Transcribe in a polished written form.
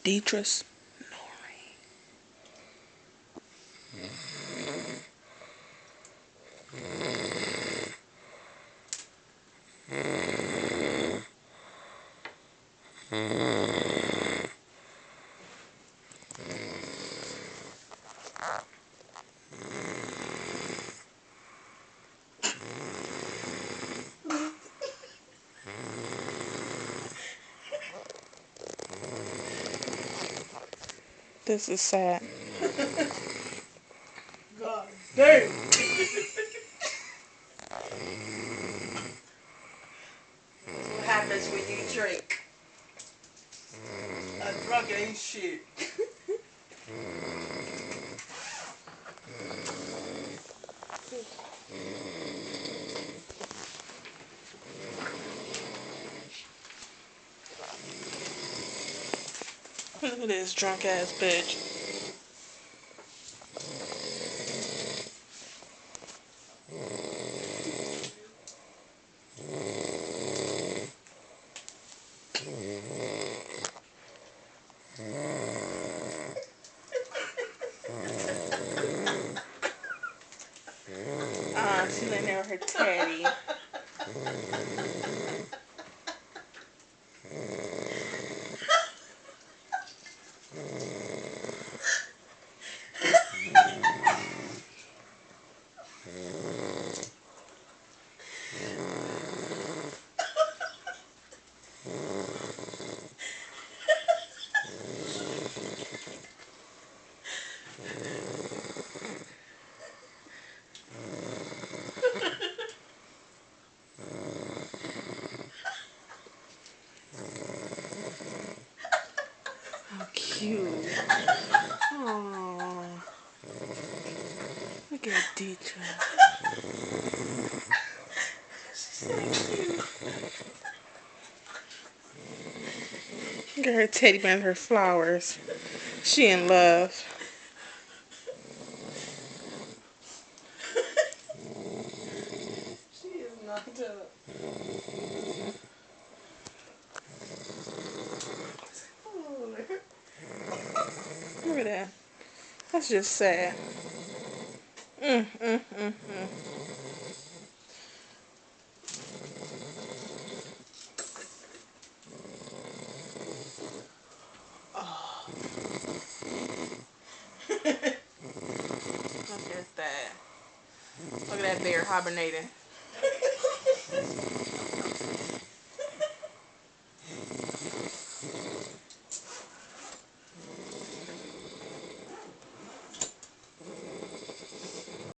Deidre snoring. This is sad. God damn. That's what happens when you drink. A drunk ain't shit. Look at this drunk ass bitch. She's in there with her teddy. How cute. Aww. Look at Deidre. Look at her teddy bear and her flowers. She in love. She is knocked up. Look at that. That's just sad. Mm. Oh. Look at that. Look at that bear hibernating.